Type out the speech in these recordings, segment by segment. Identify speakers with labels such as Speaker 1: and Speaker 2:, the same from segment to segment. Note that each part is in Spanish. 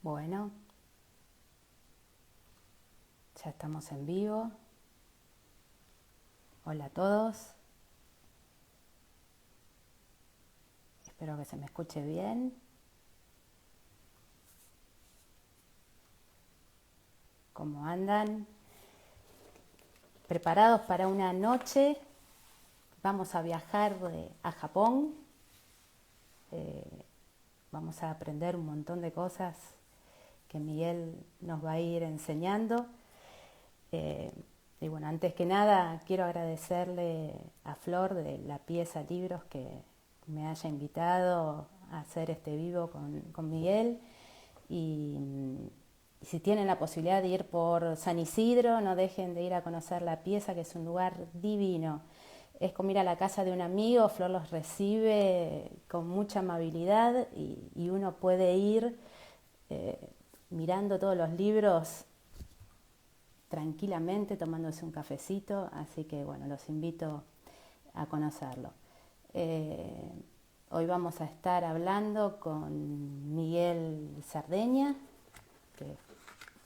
Speaker 1: Bueno, ya estamos en vivo. Hola a todos. Espero que se me escuche bien. ¿Cómo andan? ¿Preparados para una noche? Vamos a viajar a Japón. Vamos a aprender un montón de cosas que Miguel nos va a ir enseñando. Y bueno, antes que nada quiero agradecerle a Flor de la pieza Libros que me haya invitado a hacer este vivo con Miguel. Y si tienen la posibilidad de ir por San Isidro, no dejen de ir a conocer la pieza, que es un lugar divino. Es como ir a la casa de un amigo, Flor los recibe con mucha amabilidad y uno puede ir mirando todos los libros tranquilamente, tomándose un cafecito, así que bueno, los invito a conocerlo. Hoy vamos a estar hablando con Miguel Sardeña, que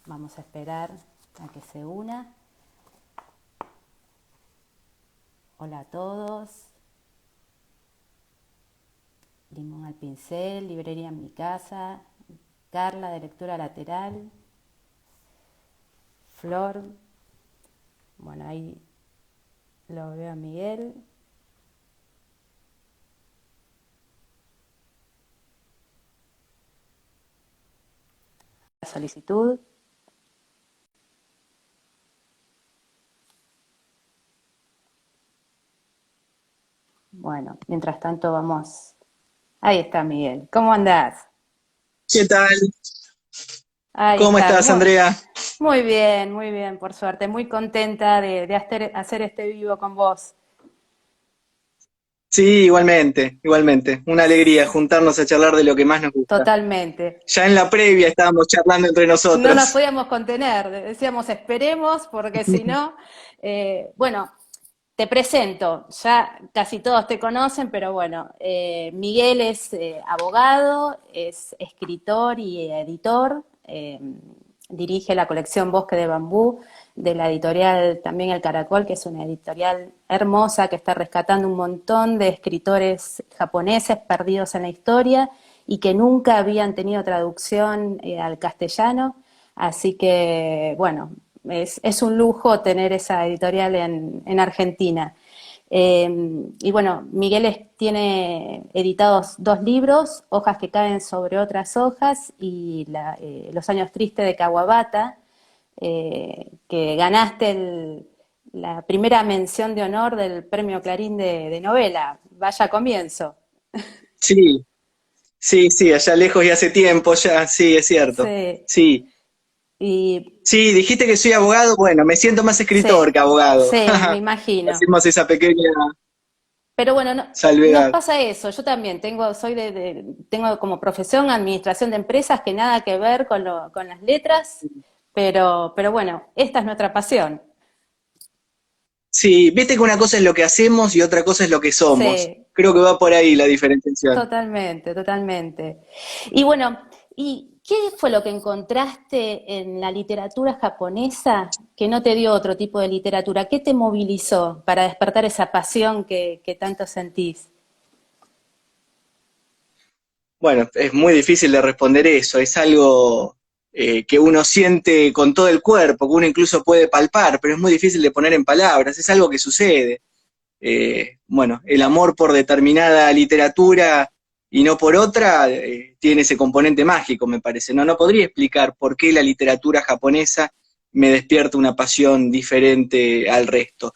Speaker 1: vamos a esperar a que se una. Hola a todos. Limón al pincel, librería en mi casa, Carla de lectura lateral, Flor, bueno, ahí lo veo a Miguel. La solicitud. Bueno, mientras tanto vamos. Ahí está Miguel. ¿Cómo andás?
Speaker 2: ¿Qué tal?
Speaker 1: Ahí
Speaker 2: ¿Cómo
Speaker 1: está.
Speaker 2: estás, Andrea?
Speaker 1: Muy bien, por suerte. Muy contenta de hacer este vivo con vos.
Speaker 2: Sí, igualmente, igualmente. Una alegría juntarnos a charlar de lo que más nos gusta.
Speaker 1: Totalmente.
Speaker 2: Ya en la previa estábamos charlando entre
Speaker 1: No nos
Speaker 2: nosotros.
Speaker 1: podíamos contener, decíamos esperemos porque si no, bueno, te presento, ya casi todos te conocen, pero bueno, Miguel es abogado, es escritor y editor, dirige la colección Bosque de Bambú de la editorial también El Caracol, que es una editorial hermosa que está rescatando un montón de escritores japoneses perdidos en la historia y que nunca habían tenido traducción al castellano. Así que, bueno, es un lujo tener esa editorial en Argentina. Y bueno, Miguel tiene editados 2 libros, Hojas que caen sobre otras hojas y Los años tristes de Kawabata, que ganaste la primera mención de honor del Premio Clarín de novela. Vaya comienzo.
Speaker 2: Sí, sí, sí, allá lejos y hace tiempo ya, sí, es cierto.
Speaker 1: Sí,
Speaker 2: Sí,
Speaker 1: y
Speaker 2: sí, dijiste que soy abogado, bueno, me siento más escritor
Speaker 1: sí,
Speaker 2: que abogado.
Speaker 1: sí, me imagino.
Speaker 2: Hacemos esa pequeña
Speaker 1: Pero bueno, nos
Speaker 2: salvedad.
Speaker 1: pasa eso. Yo también tengo como profesión administración de empresas que nada que ver con las letras, pero bueno, esta es nuestra pasión.
Speaker 2: Sí, viste que una cosa es lo que hacemos y otra cosa es lo que somos.
Speaker 1: Sí,
Speaker 2: Creo que va por ahí la diferenciación.
Speaker 1: totalmente, totalmente. Y bueno, ¿y qué fue lo que encontraste en la literatura japonesa que no te dio otro tipo de literatura? ¿Qué te movilizó para despertar esa pasión que tanto sentís?
Speaker 2: Bueno, es muy difícil de responder eso, es algo que uno siente con todo el cuerpo, que uno incluso puede palpar, pero es muy difícil de poner en palabras, es algo que sucede. Bueno, el amor por determinada literatura y no por otra tiene ese componente mágico, me parece. No, no podría explicar por qué la literatura japonesa me despierta una pasión diferente al resto.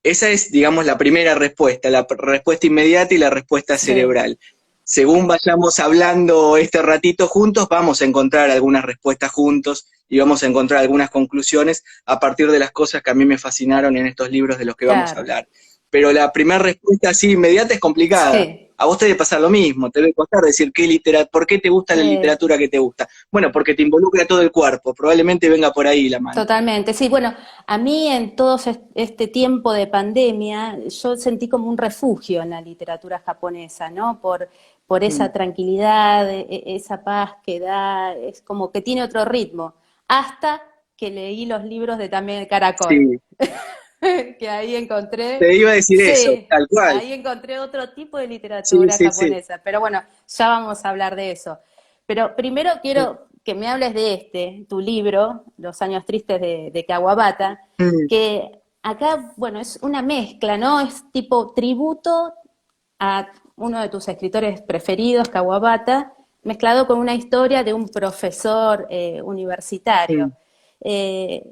Speaker 2: Esa es, digamos, la primera respuesta, la respuesta inmediata y la respuesta
Speaker 1: Sí.
Speaker 2: cerebral. Según vayamos hablando este ratito juntos, vamos a encontrar algunas respuestas juntos y vamos a encontrar algunas conclusiones a partir de las cosas que a mí me fascinaron en estos libros de los que vamos a
Speaker 1: Claro,
Speaker 2: hablar. Pero la primera respuesta así inmediata es complicada.
Speaker 1: sí,
Speaker 2: A vos te debe pasar lo mismo, te debe costar decir por qué te gusta la
Speaker 1: sí.
Speaker 2: literatura que te gusta. Bueno, porque te involucra todo el cuerpo, probablemente venga por ahí la mano.
Speaker 1: Totalmente, sí. Bueno, a mí en todo este tiempo de pandemia, yo sentí como un refugio en la literatura japonesa, ¿no? por
Speaker 2: Mm.
Speaker 1: esa tranquilidad, esa paz que da, es como que tiene otro ritmo, hasta que leí los libros de también el Caracol,
Speaker 2: Sí,
Speaker 1: que ahí encontré,
Speaker 2: te iba a decir eso,
Speaker 1: sí,
Speaker 2: tal cual.
Speaker 1: ahí encontré otro tipo de
Speaker 2: Sí,
Speaker 1: literatura
Speaker 2: sí, sí.
Speaker 1: japonesa, pero bueno, ya vamos a hablar de eso. Pero primero quiero que me hables de tu libro, Los años tristes de Kawabata,
Speaker 2: Mm.
Speaker 1: que acá, bueno, es una mezcla, ¿no? Es tipo tributo a uno de tus escritores preferidos, Kawabata, mezclado con una historia de un profesor universitario.
Speaker 2: Mm.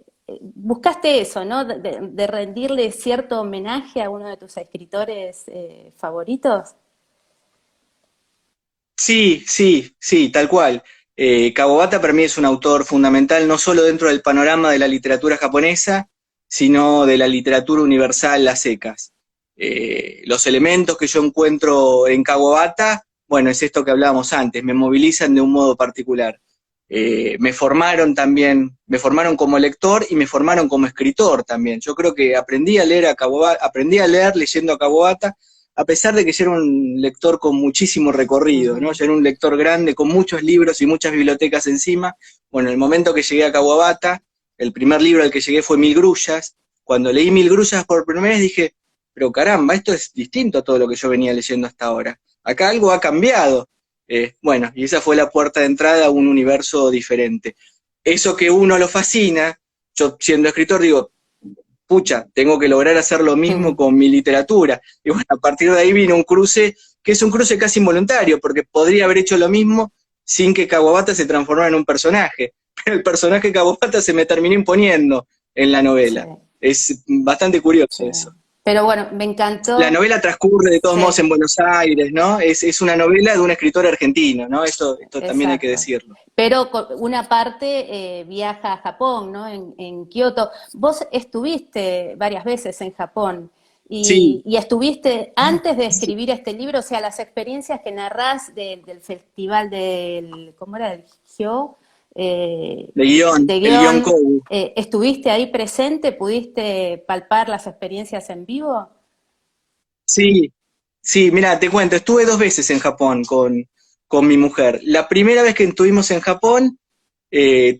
Speaker 1: Buscaste eso, ¿no? De rendirle cierto homenaje a uno de tus escritores favoritos.
Speaker 2: Sí, sí, sí, tal cual. Kawabata para mí es un autor fundamental no solo dentro del panorama de la literatura japonesa, sino de la literatura universal a secas. Los elementos que yo encuentro en Kawabata, bueno, es esto que hablábamos antes, me movilizan de un modo particular. Me formaron también, me formaron como lector y me formaron como escritor también. Yo creo que aprendí a leer a Kawabata, aprendí a leer leyendo a Kawabata, a pesar de que yo era un lector con muchísimo recorrido, ¿no?
Speaker 1: Ujú.
Speaker 2: Yo era un lector grande con muchos libros y muchas bibliotecas encima. Bueno, el momento que llegué a Kawabata, el primer libro al que llegué fue Mil Grullas. Cuando leí Mil Grullas por primera vez dije, pero caramba, esto es distinto a todo lo que yo venía leyendo hasta ahora. Acá algo ha cambiado. Bueno, y esa fue la puerta de entrada a un universo diferente. Eso que uno lo fascina, yo siendo escritor digo, pucha, tengo que lograr hacer lo mismo
Speaker 1: Mm.
Speaker 2: con mi literatura. Y bueno, a partir de ahí vino un cruce, que es un cruce casi involuntario, porque podría haber hecho lo mismo sin que Kawabata se transformara en un personaje. Pero el personaje Kawabata se me terminó imponiendo en la
Speaker 1: Sí,
Speaker 2: novela. Es bastante
Speaker 1: sí.
Speaker 2: curioso eso.
Speaker 1: Pero bueno, me
Speaker 2: La
Speaker 1: encantó.
Speaker 2: novela transcurre de todos modos
Speaker 1: Sí,
Speaker 2: en Buenos Aires, ¿no? Es una novela de un escritor argentino, ¿no? Esto también hay que
Speaker 1: exacto.
Speaker 2: decirlo.
Speaker 1: Pero una parte viaja a Japón, ¿no? En Kioto. Vos estuviste varias veces en Japón
Speaker 2: Sí,
Speaker 1: y estuviste antes de escribir este libro, o sea, las experiencias que narrás del festival ¿cómo era? Del Hyo,
Speaker 2: de guión,
Speaker 1: de
Speaker 2: el guión
Speaker 1: guión.
Speaker 2: Kobe.
Speaker 1: ¿Estuviste ahí presente? ¿Pudiste palpar las experiencias en vivo?
Speaker 2: Sí, sí, mira, te cuento, estuve 2 veces en Japón con mi mujer. La primera vez que estuvimos en Japón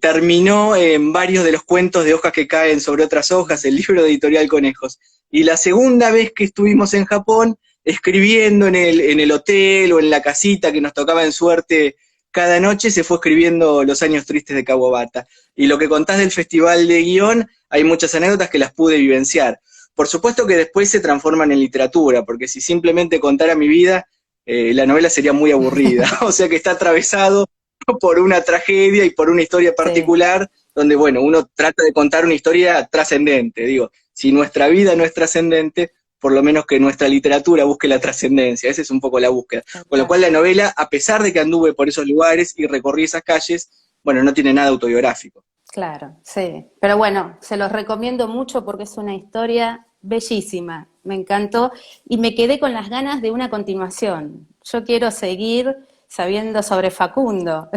Speaker 2: terminó en varios de los cuentos de hojas que caen sobre otras hojas, el libro de Editorial Conejos. Y la segunda vez que estuvimos en Japón, escribiendo en el hotel o en la casita que nos tocaba en suerte cada noche, se fue escribiendo Los años tristes de Kawabata. Y lo que contás del festival de guión, hay muchas anécdotas que las pude vivenciar. Por supuesto que después se transforman en literatura, porque si simplemente contara mi vida, la novela sería muy aburrida. O sea que está atravesado por una tragedia y por una historia
Speaker 1: Sí,
Speaker 2: particular, donde, bueno, uno trata de contar una historia trascendente. Digo, si nuestra vida no es trascendente, por lo menos que nuestra literatura busque la trascendencia. Esa es un poco la búsqueda.
Speaker 1: tal
Speaker 2: Con lo
Speaker 1: cual.
Speaker 2: cual la novela, a pesar de que anduve por esos lugares y recorrí esas calles, bueno, no tiene nada autobiográfico.
Speaker 1: Claro, sí. Pero bueno, se los recomiendo mucho porque es una historia bellísima. Me encantó y me quedé con las ganas de una continuación. Yo quiero seguir sabiendo sobre Facundo.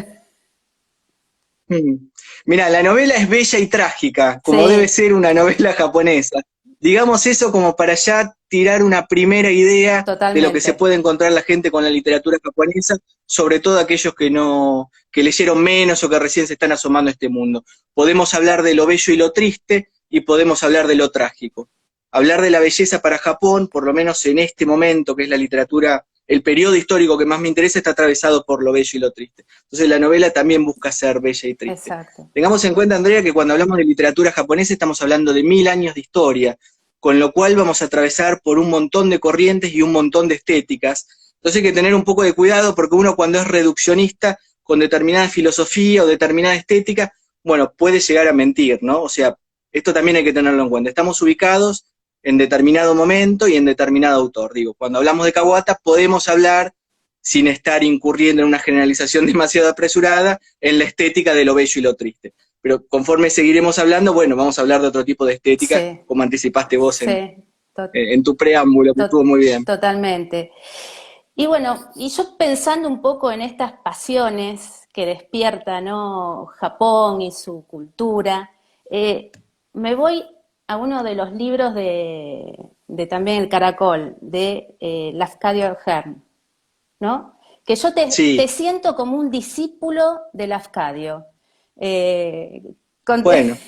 Speaker 2: Mm. Mira, la novela es bella y trágica, como debe
Speaker 1: Sí,
Speaker 2: ser una novela japonesa. Digamos eso como para ya tirar una primera idea de lo que se
Speaker 1: totalmente.
Speaker 2: puede encontrar la gente con la literatura japonesa, sobre todo aquellos que no, que leyeron menos o que recién se están asomando a este mundo. Podemos hablar de lo bello y lo triste y podemos hablar de lo trágico. Hablar de la belleza para Japón, por lo menos en este momento, que es la literatura, el periodo histórico que más me interesa, está atravesado por lo bello y lo triste. Entonces la novela también busca ser bella y triste.
Speaker 1: Exacto.
Speaker 2: Tengamos en cuenta, Andrea, que cuando hablamos de literatura japonesa estamos hablando de 1000 años de historia, con lo cual vamos a atravesar por un montón de corrientes y un montón de estéticas. Entonces hay que tener un poco de cuidado porque uno cuando es reduccionista con determinada filosofía o determinada estética, bueno, puede llegar a mentir, ¿no? O sea, esto también hay que tenerlo en cuenta. Estamos ubicados en determinado momento y en determinado autor. Digo, cuando hablamos de Kawabata podemos hablar sin estar incurriendo en una generalización demasiado apresurada en la estética de lo bello y lo triste. Pero conforme seguiremos hablando, bueno, vamos a hablar de otro tipo de estética,
Speaker 1: Sí,
Speaker 2: como anticipaste vos
Speaker 1: sí, to-
Speaker 2: en tu preámbulo, que
Speaker 1: to-
Speaker 2: estuvo muy bien.
Speaker 1: totalmente. Y bueno, y yo pensando un poco en estas pasiones que despierta, ¿no? Japón y su cultura, me voy a uno de los libros de también El Caracol, de Lafcadio Hearn, ¿no? que yo
Speaker 2: Sí,
Speaker 1: te siento como un discípulo del Lafcadio. Eh, conté-
Speaker 2: bueno,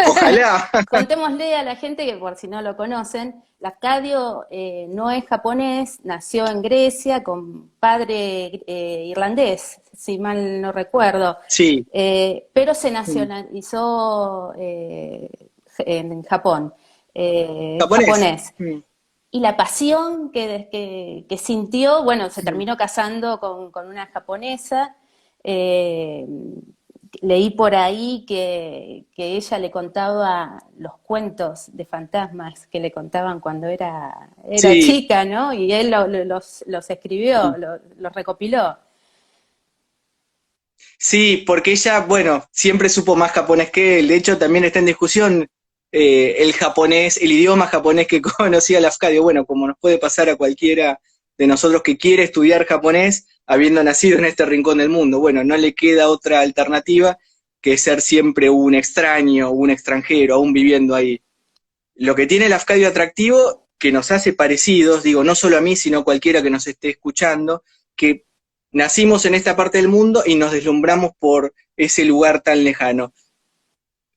Speaker 2: ojalá.
Speaker 1: Contémosle a la gente que por si no lo conocen, Lafcadio no es japonés, nació en Grecia con padre irlandés, si mal no recuerdo,
Speaker 2: Sí,
Speaker 1: pero se nacionalizó en Japón,
Speaker 2: japonés.
Speaker 1: japonés. Y la pasión que sintió, bueno, se
Speaker 2: Mm.
Speaker 1: terminó casando con una japonesa. eh, Leí por ahí que ella le contaba los cuentos de fantasmas que le contaban cuando era
Speaker 2: Sí,
Speaker 1: chica, ¿no? Y él los escribió, los recopiló.
Speaker 2: sí, porque ella, bueno, siempre supo más japonés que él. De hecho, también está en discusión el japonés, el idioma japonés que conocía Lafcadio. Bueno, como nos puede pasar a cualquiera de nosotros que quiere estudiar japonés habiendo nacido en este rincón del mundo. Bueno, no le queda otra alternativa que ser siempre un extraño, un extranjero, aún viviendo ahí. Lo que tiene Lafcadio atractivo, que nos hace parecidos, digo, no solo a mí, sino a cualquiera que nos esté escuchando, que nacimos en esta parte del mundo y nos deslumbramos por ese lugar tan lejano.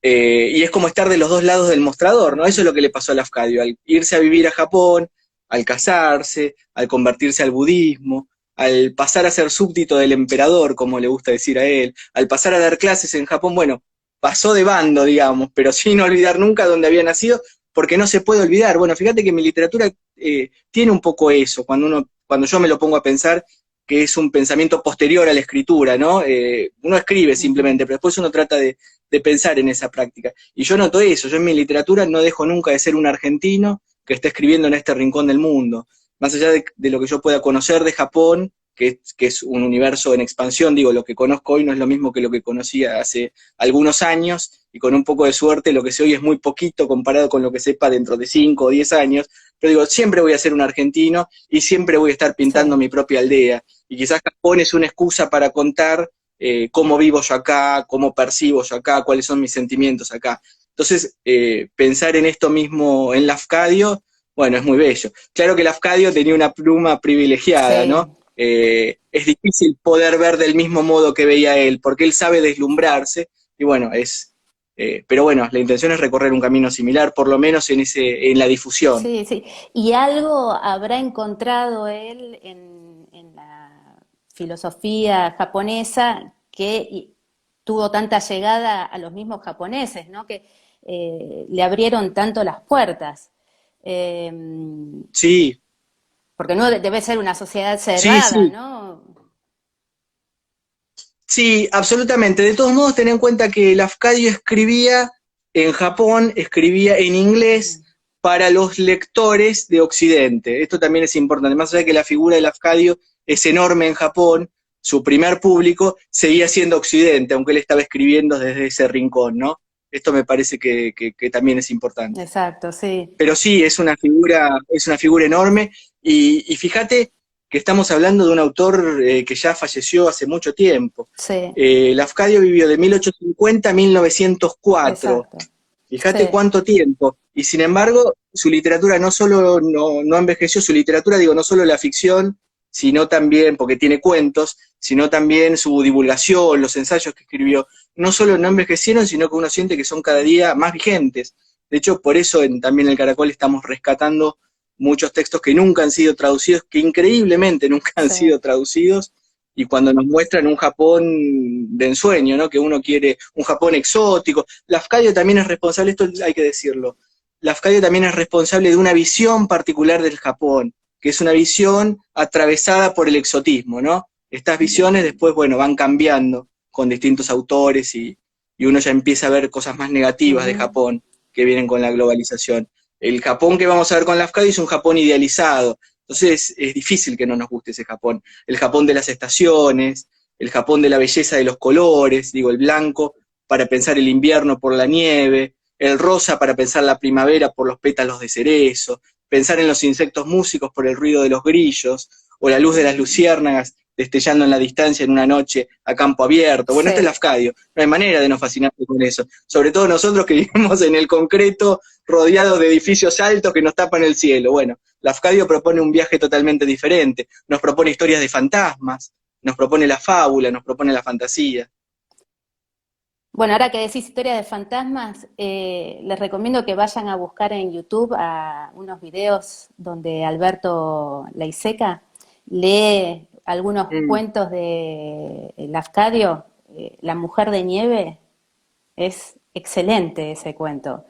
Speaker 2: Y es como estar de los dos lados del mostrador, ¿no? Eso es lo que le pasó a Lafcadio, al irse a vivir a Japón, al casarse, al convertirse al budismo, al pasar a ser súbdito del emperador, como le gusta decir a él, al pasar a dar clases en Japón, bueno, pasó de bando, digamos, pero sin olvidar nunca dónde había nacido, porque no se puede olvidar. Bueno, fíjate que mi literatura tiene un poco eso, cuando yo me lo pongo a pensar, que es un pensamiento posterior a la escritura, ¿no? Uno escribe
Speaker 1: Ujú.
Speaker 2: simplemente, pero después uno trata de pensar en esa práctica. Y yo noto eso, yo en mi literatura no dejo nunca de ser un argentino que está escribiendo en este rincón del mundo. Más allá de lo que yo pueda conocer de Japón, que es un universo en expansión, digo, lo que conozco hoy no es lo mismo que lo que conocía hace algunos años, y con un poco de suerte lo que sé hoy es muy poquito comparado con lo que sepa dentro de 5 o 10 años, pero digo, siempre voy a ser un argentino y siempre voy a estar pintando
Speaker 1: Sí.
Speaker 2: mi propia aldea. Y quizás Japón es una excusa para contar cómo vivo yo acá, cómo percibo yo acá, cuáles son mis sentimientos acá. Entonces, pensar en esto mismo en Lafcadio, bueno, es muy bello. Claro que Lafcadio tenía una pluma privilegiada,
Speaker 1: Sí.
Speaker 2: ¿no? Es difícil poder ver del mismo modo que veía él, porque él sabe deslumbrarse, y bueno, pero bueno, la intención es recorrer un camino similar, por lo menos en la difusión.
Speaker 1: Sí, sí. Y algo habrá encontrado él en la filosofía japonesa que tuvo tanta llegada a los mismos japoneses, ¿no? Que le abrieron tanto las puertas. Eh,
Speaker 2: Sí,
Speaker 1: Porque no debe ser una sociedad
Speaker 2: sí,
Speaker 1: cerrada,
Speaker 2: sí.
Speaker 1: ¿no?
Speaker 2: Sí, absolutamente. De todos modos, ten en cuenta que Lafcadio escribía en Japón, escribía en inglés para los lectores de Occidente. Esto también es importante. Más allá de que la figura de Lafcadio es enorme en Japón, su primer público seguía siendo Occidente, aunque él estaba escribiendo desde ese rincón, ¿no? Esto me parece que también es importante.
Speaker 1: Exacto, sí,
Speaker 2: Pero sí, es una figura enorme, y fíjate que estamos hablando de un autor que ya falleció hace mucho tiempo.
Speaker 1: sí,
Speaker 2: Lafcadio vivió de 1850 a 1904.
Speaker 1: exacto,
Speaker 2: Fíjate
Speaker 1: sí,
Speaker 2: cuánto tiempo. Y sin embargo, su literatura no solo no envejeció, su literatura, digo, no solo la ficción, sino también, porque tiene cuentos, sino también su divulgación, los ensayos que escribió, no solo no envejecieron, sino que uno siente que son cada día más vigentes. De hecho, por eso también en el Caracol estamos rescatando muchos textos que nunca han sido traducidos, que increíblemente nunca han
Speaker 1: sí,
Speaker 2: sido traducidos, y cuando nos muestran un Japón de ensueño, ¿no? Que uno quiere un Japón exótico. Lafcadio también es responsable, esto hay que decirlo, Lafcadio también es responsable de una visión particular del Japón, que es una visión atravesada por el exotismo, ¿no? Estas visiones después, bueno, van cambiando con distintos autores, y uno ya empieza a ver cosas más negativas de
Speaker 1: ujú,
Speaker 2: Japón que vienen con la globalización. El Japón que vamos a ver con Lafcadio es un Japón idealizado, entonces es difícil que no nos guste ese Japón. El Japón de las estaciones, el Japón de la belleza de los colores, digo, el blanco para pensar el invierno por la nieve, el rosa para pensar la primavera por los pétalos de cerezo, pensar en los insectos músicos por el ruido de los grillos, o la luz de las luciérnagas destellando en la distancia en una noche a campo abierto. Bueno, este es
Speaker 1: sí,
Speaker 2: Lafcadio, no hay manera de no fascinarse con eso. Sobre todo nosotros que vivimos en el concreto, rodeados de edificios altos que nos tapan el cielo. Bueno, Lafcadio propone un viaje totalmente diferente, nos propone historias de fantasmas, nos propone la fábula, nos propone la fantasía.
Speaker 1: Bueno, ahora que decís historias de fantasmas, les recomiendo que vayan a buscar en YouTube a unos videos donde Alberto Laiseca lee algunos
Speaker 2: Mm,
Speaker 1: cuentos de Lafcadio, La mujer de nieve. Es excelente ese cuento.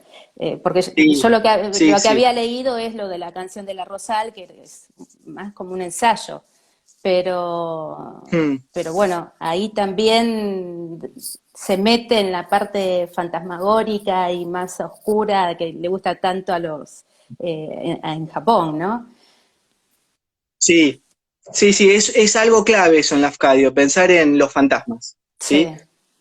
Speaker 1: Porque
Speaker 2: sí,
Speaker 1: yo
Speaker 2: sí,
Speaker 1: lo que
Speaker 2: sí.
Speaker 1: había leído es lo de la canción de la Rosal, que es más como un ensayo.
Speaker 2: Mm,
Speaker 1: Pero bueno, ahí también se mete en la parte fantasmagórica y más oscura que le gusta tanto a los en Japón, ¿no?
Speaker 2: sí, sí, sí, es algo clave eso en Lafcadio, pensar en los fantasmas, ¿sí?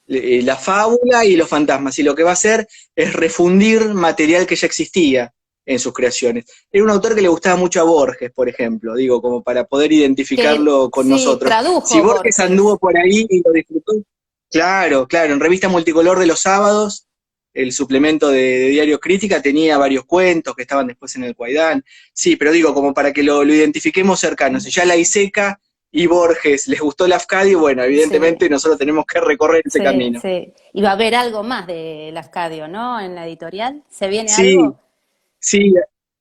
Speaker 1: Sí,
Speaker 2: La fábula y los fantasmas, y lo que va a hacer es refundir material que ya existía en sus creaciones. Era un autor que le gustaba mucho a Borges, por ejemplo, digo, como para poder
Speaker 1: que
Speaker 2: identificarlo con
Speaker 1: sí,
Speaker 2: nosotros. Si
Speaker 1: tradujo
Speaker 2: Borges anduvo
Speaker 1: Borges.
Speaker 2: por ahí y lo disfrutó, claro, claro, en Revista Multicolor de los sábados, el suplemento de Diario Crítica tenía varios cuentos que estaban después en el Cuaidán. Sí, pero digo, como para que lo identifiquemos cercanos. Si ya la Iseca y Borges les gustó Lafcadio, bueno,
Speaker 1: Sí,
Speaker 2: evidentemente nosotros tenemos que recorrer ese
Speaker 1: sí,
Speaker 2: camino.
Speaker 1: sí. Y va a haber algo más de Lafcadio, ¿no? En la editorial. ¿Se viene
Speaker 2: Sí,
Speaker 1: algo?
Speaker 2: sí,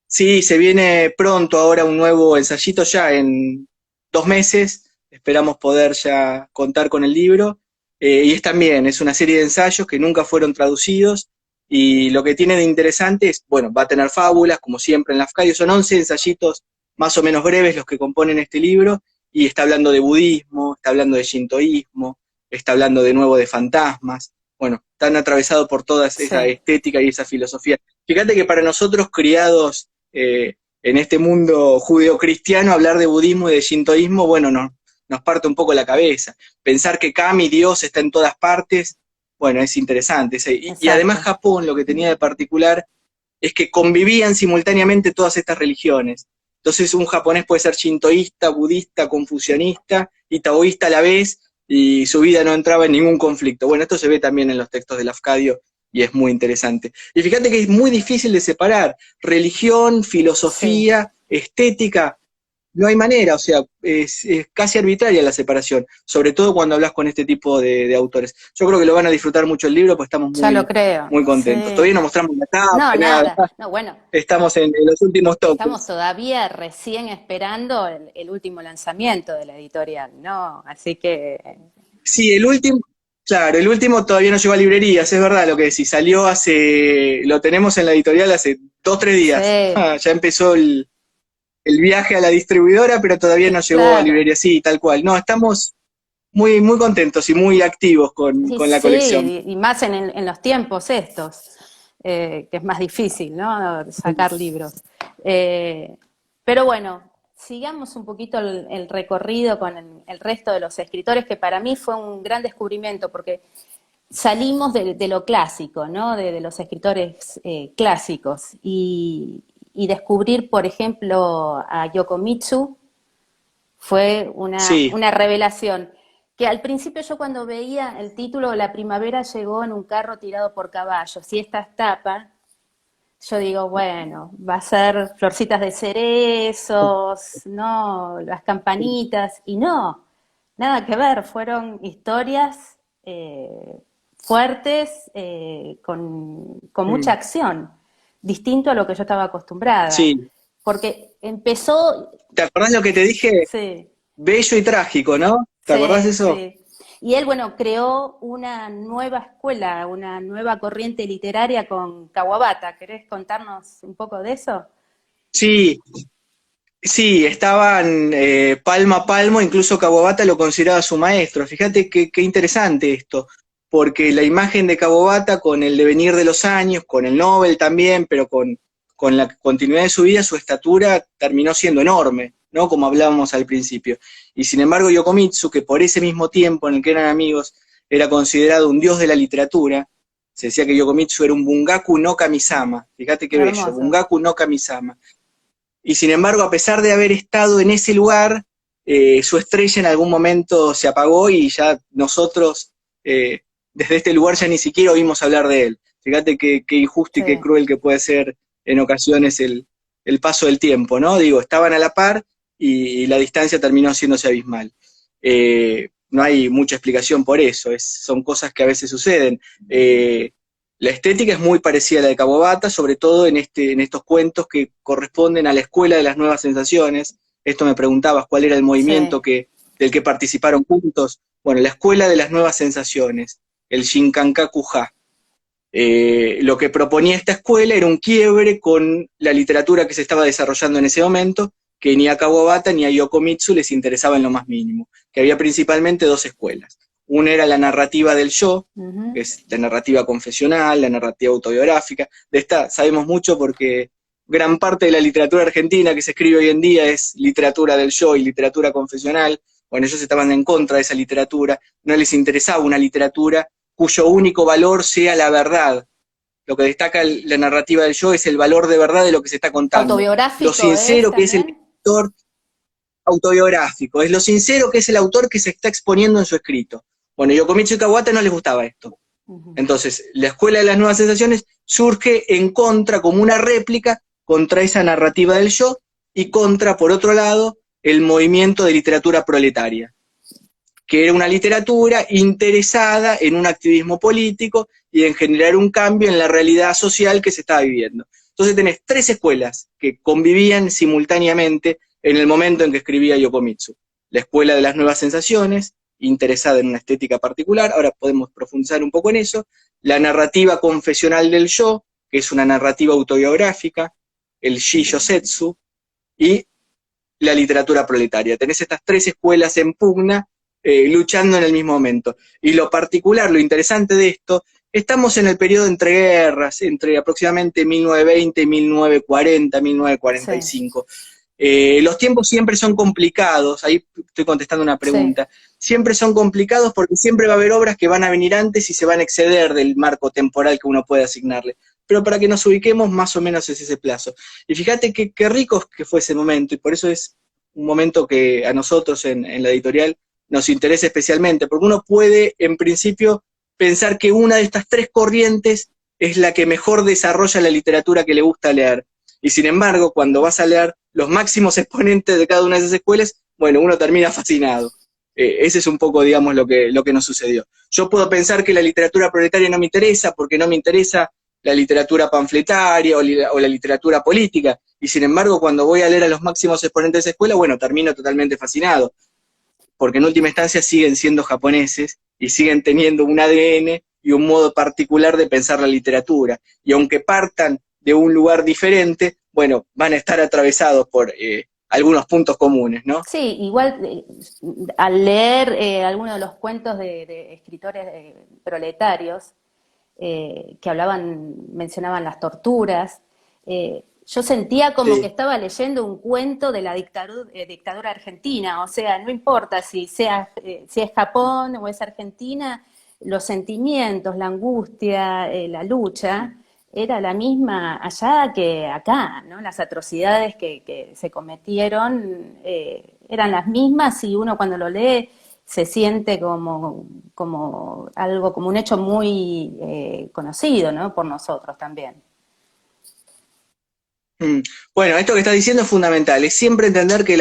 Speaker 2: sí, se viene pronto ahora un nuevo ensayito ya en 2 meses. Esperamos poder ya contar con el libro. Y es también, es una serie de ensayos que nunca fueron traducidos. Y lo que tiene de interesante es, bueno, va a tener fábulas, como siempre en Lafcadio. Son 11 ensayitos más o menos breves los que componen este libro. Y está hablando de budismo, está hablando de shintoísmo, está hablando de nuevo de fantasmas. Bueno, están atravesados por toda esa
Speaker 1: Sí,
Speaker 2: estética y esa filosofía. Fíjate que para nosotros criados en este mundo judeocristiano, hablar de budismo y de shintoísmo, bueno, nos parte un poco la cabeza. Pensar que Kami, Dios, está en todas partes, bueno, es interesante. Y además
Speaker 1: exacto.
Speaker 2: Japón lo que tenía de particular es que convivían simultáneamente todas estas religiones. Entonces un japonés puede ser shintoísta, budista, confucianista y taoísta a la vez, y su vida no entraba en ningún conflicto. Bueno, esto se ve también en los textos de Lafcadio y es muy interesante. Y fíjate que es muy difícil de separar religión,
Speaker 1: Sí.
Speaker 2: filosofía, estética, no hay manera, o sea, es casi arbitraria la separación, sobre todo cuando hablas con este tipo de autores. Yo creo que lo van a disfrutar mucho el libro, pues estamos
Speaker 1: Ya lo
Speaker 2: muy,
Speaker 1: creo,
Speaker 2: muy contentos.
Speaker 1: sí.
Speaker 2: Todavía no mostramos la tapa,
Speaker 1: No,
Speaker 2: nada,
Speaker 1: nada. No, bueno,
Speaker 2: estamos en los últimos
Speaker 1: estamos
Speaker 2: toques.
Speaker 1: todavía recién esperando el último lanzamiento de la editorial, ¿no? Así que,
Speaker 2: Sí, el último, claro, el último todavía no llegó a librerías, es verdad lo que decís, salió lo tenemos en la editorial hace 2, 3 días.
Speaker 1: sí.
Speaker 2: Ya empezó el viaje a la distribuidora, pero todavía no llegó a
Speaker 1: Claro.
Speaker 2: librerías, sí, tal cual. No, estamos muy, muy contentos y muy activos
Speaker 1: Y
Speaker 2: con la colección.
Speaker 1: sí, y más en los tiempos estos, que es más difícil, ¿no? Sacar libros. Eh, pero bueno, sigamos un poquito el recorrido con el resto de los escritores, que para mí fue un gran descubrimiento, porque salimos de lo clásico, ¿no? De los escritores clásicos, y descubrir, por ejemplo, a Yokomitsu fue
Speaker 2: Sí,
Speaker 1: una revelación. Que al principio yo cuando veía el título La primavera llegó en un carro tirado por caballos y esta tapa, yo digo, bueno, va a ser florcitas de cerezos, no, las campanitas, y no, nada que ver, fueron historias fuertes, con mucha
Speaker 2: mm,
Speaker 1: acción, distinto a lo que yo estaba acostumbrada,
Speaker 2: sí.
Speaker 1: porque empezó,
Speaker 2: ¿Te acordás lo que te dije?
Speaker 1: sí,
Speaker 2: Bello y trágico, ¿no? ¿Te acordás de
Speaker 1: sí,
Speaker 2: eso?
Speaker 1: sí. Y él, bueno, creó una nueva escuela, una nueva corriente literaria con Kawabata. ¿Querés contarnos un poco de eso?
Speaker 2: Sí, sí, estaban palmo a palmo, incluso Kawabata lo consideraba su maestro. Fíjate qué interesante esto, porque la imagen de Kawabata con el devenir de los años, con el Nobel también, pero con la continuidad de su vida, su estatura terminó siendo enorme, ¿no? Como hablábamos al principio. Y sin embargo, Yokomitsu, que por ese mismo tiempo en el que eran amigos, era considerado un dios de la literatura, se decía que Yokomitsu era un Bungaku no Kamisama. Fíjate qué bello,
Speaker 1: Hermoso.
Speaker 2: Bungaku no Kamisama. Y sin embargo, a pesar de haber estado en ese lugar, su estrella en algún momento se apagó y ya nosotros, desde este lugar, ya ni siquiera oímos hablar de él. Fíjate qué injusto y qué
Speaker 1: Sí.
Speaker 2: cruel que puede ser en ocasiones el paso del tiempo, ¿no? Digo, estaban a la par y la distancia terminó haciéndose abismal. no hay mucha explicación por eso, son cosas que a veces suceden. La estética es muy parecida a la de Kawabata, sobre todo en estos cuentos que corresponden a la escuela de las nuevas sensaciones. Esto me preguntabas, ¿cuál era el movimiento
Speaker 1: Sí.
Speaker 2: del que participaron juntos? Bueno, la escuela de las nuevas sensaciones, el Shinkankaku-ha. Lo que proponía esta escuela era un quiebre con la literatura que se estaba desarrollando en ese momento, que ni a Kawabata ni a Yokomitsu les interesaba en lo más mínimo, que había principalmente dos escuelas. Una era la narrativa del yo, que es la narrativa confesional, la narrativa autobiográfica. De esta sabemos mucho porque gran parte de la literatura argentina que se escribe hoy en día es literatura del yo y literatura confesional. Bueno, ellos estaban en contra de esa literatura, no les interesaba una literatura cuyo único valor sea la verdad. Lo que destaca la narrativa del yo es el valor de verdad de lo que se está contando. Lo
Speaker 1: ¿Autobiográfico es
Speaker 2: sincero que es el
Speaker 1: también?
Speaker 2: autor autobiográfico, es lo sincero que es el autor que se está exponiendo en su escrito. Bueno, Yokomitsu y Kawabata no les gustaba esto. Entonces, la Escuela de las Nuevas Sensaciones surge en contra, como una réplica, contra esa narrativa del yo, y contra, por otro lado, el movimiento de literatura proletaria, que era una literatura interesada en un activismo político y en generar un cambio en la realidad social que se estaba viviendo. Entonces tenés tres escuelas que convivían simultáneamente en el momento en que escribía Yokomitsu. La escuela de las nuevas sensaciones, interesada en una estética particular, ahora podemos profundizar un poco en eso, la narrativa confesional del yo, que es una narrativa autobiográfica, el Shi-Yosetsu, y la literatura proletaria. Tenés estas tres escuelas en pugna, luchando en el mismo momento. Y lo particular, lo interesante de esto, estamos en el periodo entre guerras, entre aproximadamente 1920, 1940, 1945.
Speaker 1: Sí,
Speaker 2: Los tiempos siempre son complicados, ahí estoy contestando una
Speaker 1: sí.
Speaker 2: pregunta, siempre son complicados porque siempre va a haber obras que van a venir antes y se van a exceder del marco temporal que uno puede asignarle. Pero para que nos ubiquemos, más o menos es ese plazo. Y fíjate qué rico que fue ese momento, y por eso es un momento que a nosotros en la editorial nos interesa especialmente, porque uno puede, en principio, pensar que una de estas tres corrientes es la que mejor desarrolla la literatura que le gusta leer. Y sin embargo, cuando vas a leer los máximos exponentes de cada una de esas escuelas, bueno, uno termina fascinado. Ese es un poco, digamos, lo que nos sucedió. Yo puedo pensar que la literatura proletaria no me interesa porque no me interesa la literatura panfletaria o la literatura política, y sin embargo, cuando voy a leer a los máximos exponentes de esa escuela, bueno, termino totalmente fascinado, porque en última instancia siguen siendo japoneses y siguen teniendo un ADN y un modo particular de pensar la literatura. Y aunque partan de un lugar diferente, bueno, van a estar atravesados por algunos puntos comunes, ¿no?
Speaker 1: Sí, igual al leer algunos de los cuentos de escritores proletarios que hablaban, mencionaban las torturas, yo sentía como que
Speaker 2: Sí.
Speaker 1: estaba leyendo un cuento de la dictadura argentina, o sea, no importa si es Japón o es Argentina, los sentimientos, la angustia, la lucha, era la misma allá que acá, ¿no? Las atrocidades que se cometieron eran las mismas y uno cuando lo lee se siente como algo, como un hecho muy conocido, ¿no? Por nosotros también.
Speaker 2: Mm. Bueno, esto que estás diciendo es fundamental, es siempre entender que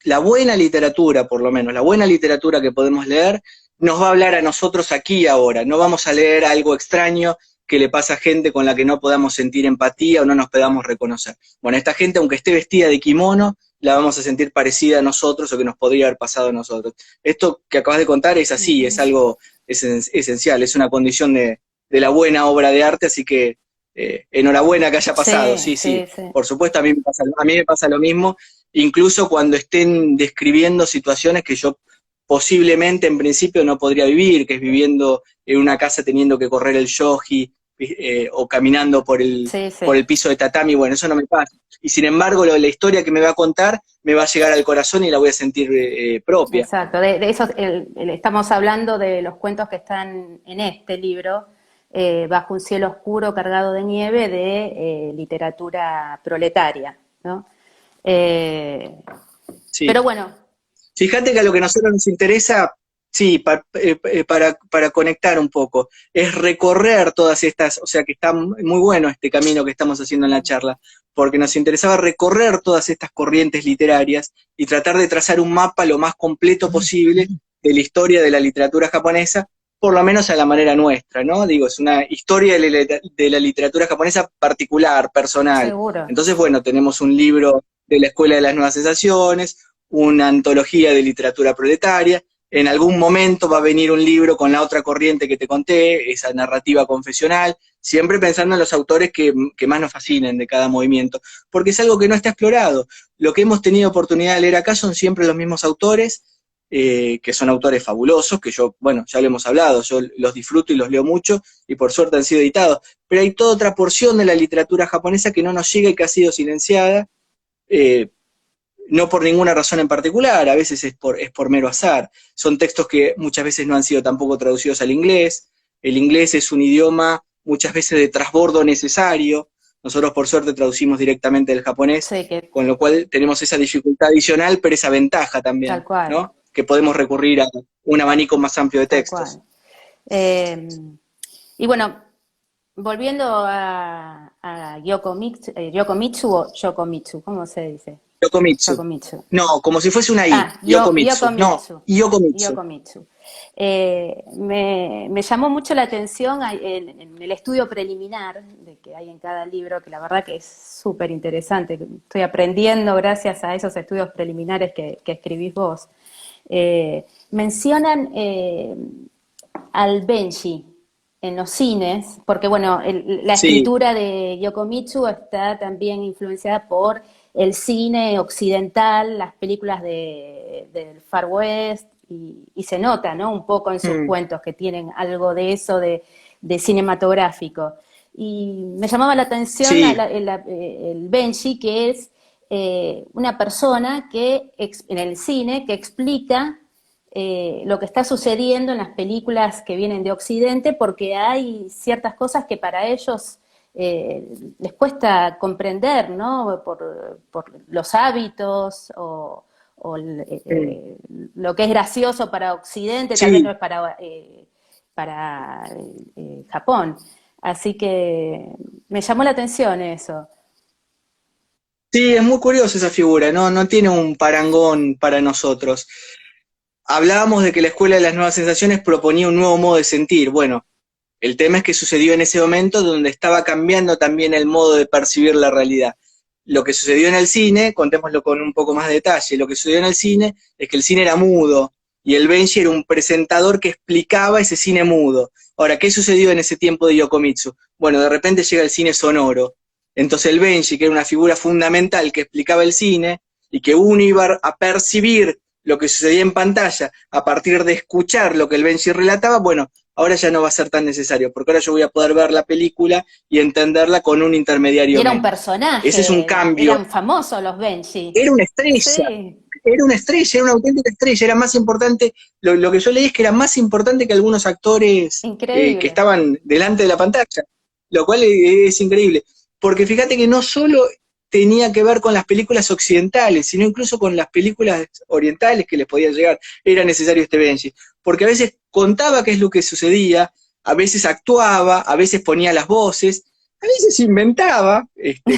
Speaker 2: la buena literatura, por lo menos, la buena literatura que podemos leer, nos va a hablar a nosotros aquí y ahora, no vamos a leer algo extraño que le pasa a gente con la que no podamos sentir empatía o no nos podamos reconocer. Bueno, esta gente, aunque esté vestida de kimono, la vamos a sentir parecida a nosotros o que nos podría haber pasado a nosotros. Esto que acabas de contar es así, es
Speaker 1: Ujú.
Speaker 2: algo esencial, es una condición de la buena obra de arte, así que enhorabuena que haya pasado,
Speaker 1: Sí,
Speaker 2: sí, sí.
Speaker 1: sí, sí.
Speaker 2: Por supuesto, a mí me pasa lo mismo, incluso cuando estén describiendo situaciones que yo posiblemente en principio no podría vivir, que es viviendo en una casa teniendo que correr el yogi o caminando
Speaker 1: Sí,
Speaker 2: por
Speaker 1: sí.
Speaker 2: el piso de tatami, bueno, eso no me pasa. Y sin embargo, la historia que me va a contar me va a llegar al corazón y la voy a sentir propia.
Speaker 1: Exacto, de eso estamos hablando de los cuentos que están en este libro, Bajo un cielo oscuro cargado de nieve, de literatura proletaria, ¿no? Eh,
Speaker 2: Sí.
Speaker 1: pero bueno,
Speaker 2: Fíjate que a lo que a nosotros nos interesa, sí, para conectar un poco, es recorrer todas estas, o sea que está muy bueno este camino que estamos haciendo en la charla, porque nos interesaba recorrer todas estas corrientes literarias y tratar de trazar un mapa lo más completo posible de la historia de la literatura japonesa, por lo menos a la manera nuestra, ¿no? Digo, es una historia de la literatura japonesa particular, personal.
Speaker 1: Seguro.
Speaker 2: Entonces, bueno, tenemos un libro de la Escuela de las Nuevas Sensaciones, una antología de literatura proletaria, en algún momento va a venir un libro con la otra corriente que te conté, esa narrativa confesional, siempre pensando en los autores que más nos fascinen de cada movimiento, porque es algo que no está explorado. Lo que hemos tenido oportunidad de leer acá son siempre los mismos autores, que son autores fabulosos, que yo, bueno, ya lo hemos hablado, yo los disfruto y los leo mucho, y por suerte han sido editados, pero hay toda otra porción de la literatura japonesa que no nos llega y que ha sido silenciada, no por ninguna razón en particular, a veces es por mero azar. Son textos que muchas veces no han sido tampoco traducidos al inglés. El inglés es un idioma muchas veces de trasbordo necesario. Nosotros por suerte traducimos directamente del japonés,
Speaker 1: Sí,
Speaker 2: con lo cual tenemos esa dificultad adicional, pero esa ventaja también,
Speaker 1: tal cual.
Speaker 2: ¿no? Que podemos recurrir a un abanico más amplio de
Speaker 1: Tal
Speaker 2: textos.
Speaker 1: cual. Y bueno, volviendo a Yokomitsu o Yokomitsu, ¿cómo se dice?
Speaker 2: Yokomitsu.
Speaker 1: Yokomitsu.
Speaker 2: No, como si fuese una I.
Speaker 1: Yokomitsu.
Speaker 2: No, Yokomitsu.
Speaker 1: Yokomitsu. Me llamó mucho la atención en el estudio preliminar de que hay en cada libro, que la verdad que es súper interesante. Estoy aprendiendo gracias a esos estudios preliminares que escribís vos. Mencionan al Benshi en los cines, porque bueno, la escritura de Yokomitsu está también influenciada por el cine occidental, las películas del Far West, y se nota, ¿no? Un poco en sus cuentos que tienen algo de eso de cinematográfico. Y me llamaba la atención el Benshi, que es una persona que en el cine que explica lo que está sucediendo en las películas que vienen de Occidente, porque hay ciertas cosas que para ellos les cuesta comprender, ¿no? Por los hábitos o lo que es gracioso para Occidente, tal vez no es para Japón. Así que me llamó la atención eso.
Speaker 2: Sí, es muy curiosa esa figura, no tiene un parangón para nosotros. Hablábamos de que la Escuela de las Nuevas Sensaciones proponía un nuevo modo de sentir. Bueno, el tema es que sucedió en ese momento donde estaba cambiando también el modo de percibir la realidad. Lo que sucedió en el cine, contémoslo con un poco más de detalle, lo que sucedió en el cine es que el cine era mudo, y el Benshi era un presentador que explicaba ese cine mudo. Ahora, ¿qué sucedió en ese tiempo de Yokomitsu? Bueno, de repente llega el cine sonoro. Entonces el Benshi, que era una figura fundamental que explicaba el cine, y que uno iba a percibir lo que sucedía en pantalla a partir de escuchar lo que el Benshi relataba, bueno, ahora ya no va a ser tan necesario, porque ahora yo voy a poder ver la película y entenderla con un intermediario.
Speaker 1: Y era un personaje.
Speaker 2: Ese es un cambio.
Speaker 1: Eran famosos los Benshi.
Speaker 2: Era una estrella. Sí. Era una estrella, era una auténtica estrella, era más importante, lo que yo leí es que era más importante que algunos actores que estaban delante de la pantalla, lo cual es increíble, porque fíjate que no solo tenía que ver con las películas occidentales, sino incluso con las películas orientales que les podía llegar, era necesario este Benshi, porque a veces contaba qué es lo que sucedía, a veces actuaba, a veces ponía las voces, a veces inventaba,